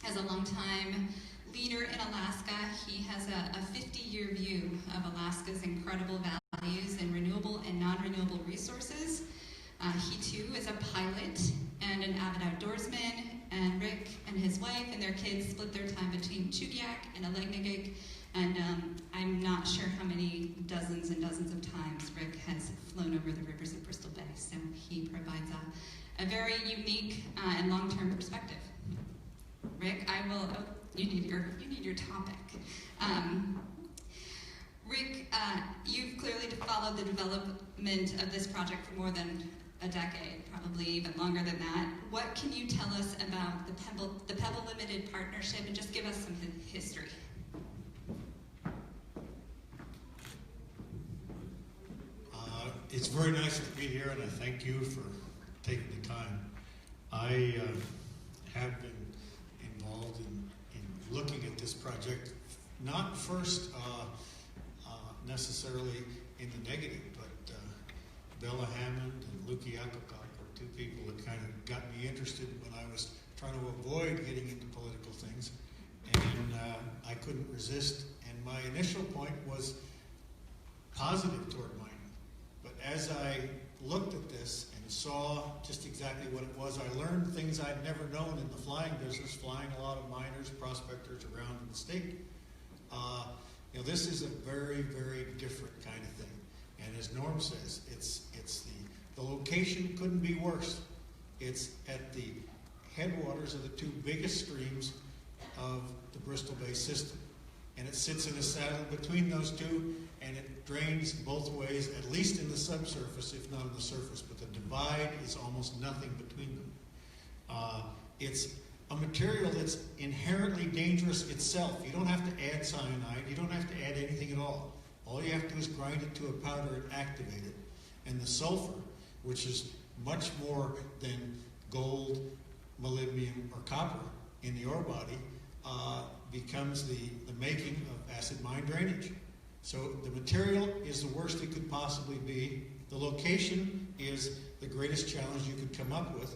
As a longtime leader in Alaska, he has a 50-year view of Alaska's incredible values in renewable and non-renewable resources. He too is a pilot and an avid outdoorsman, and Rick and his wife and their kids split their time between Chugiak and Aleknagik, and I'm not sure how many dozens and dozens of times Rick has flown over the rivers of Bristol Bay, so he provides a very unique and long-term perspective. Rick, you need your topic. Rick, you've clearly followed the development of this project for more than a decade, probably even longer than that. What can you tell us about the Pebble Limited Partnership, and just give us some history? It's very nice to be here, and I thank you for taking the time. I have been involved in looking at this project, not first necessarily in the negative, but Bella Hammond and Luki Akokok were two people that kind of got me interested when I was trying to avoid getting into political things, and I couldn't resist, and my initial point was positive toward mining. But as I looked at this and saw just exactly what it was, I learned things I'd never known in the flying business, flying a lot of miners, prospectors around in the state. This is a very, very different kind of thing. And as Norm says, it's the location couldn't be worse. It's at the headwaters of the two biggest streams of the Bristol Bay system. And it sits in a saddle between those two, and it drains both ways, at least in the subsurface, if not in the surface. But the divide is almost nothing between them. It's a material that's inherently dangerous itself. You don't have to add cyanide. You don't have to add anything at all. All you have to do is grind it to a powder and activate it. And the sulfur, which is much more than gold, molybdenum, or copper in the ore body, becomes the making of acid mine drainage. So the material is the worst it could possibly be. The location is the greatest challenge you could come up with.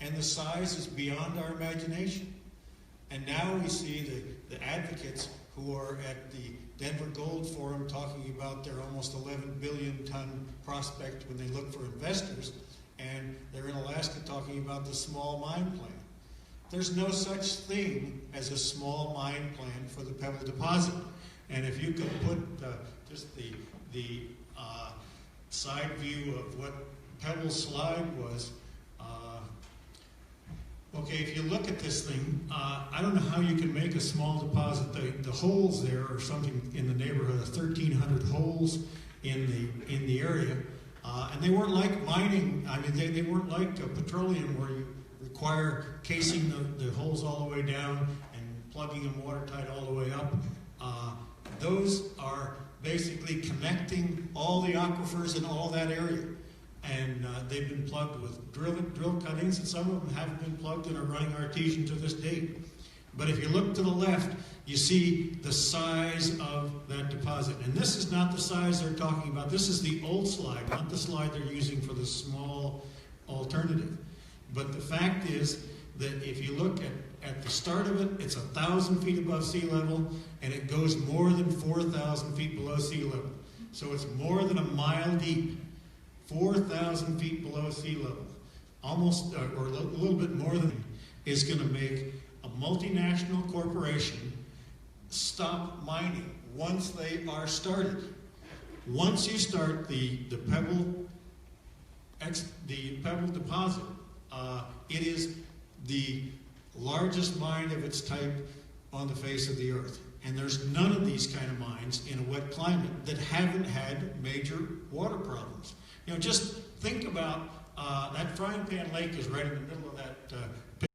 And the size is beyond our imagination. And now we see the advocates who are at the Denver Gold Forum talking about their almost 11 billion ton prospect when they look for investors, and they're in Alaska talking about the small mine plan. There's no such thing as a small mine plan for the Pebble deposit. And if you could put just the side view of what Pebble's slide was, okay, if you look at this thing, I don't know how you can make a small deposit. The holes there are something in the neighborhood of 1,300 holes in the area, and they weren't like mining. I mean, they weren't like petroleum where you require casing the holes all the way down and plugging them watertight all the way up. Those are basically connecting all the aquifers in all that area. And they've been plugged with drill cuttings, and some of them haven't been plugged and are running artesian to this date. But if you look to the left, you see the size of that deposit. And this is not the size they're talking about. This is the old slide, not the slide they're using for the small alternative. But the fact is that if you look at the start of it, it's 1,000 feet above sea level, and it goes more than 4,000 feet below sea level. So it's more than a mile deep. 4,000 feet below sea level, almost, or a little bit more than, is going to make a multinational corporation stop mining once they are started. Once you start the Pebble deposit, it is the largest mine of its type on the face of the earth. And there's none of these kind of mines in a wet climate that haven't had major water problems. Just think about that Frying Pan Lake is right in the middle of that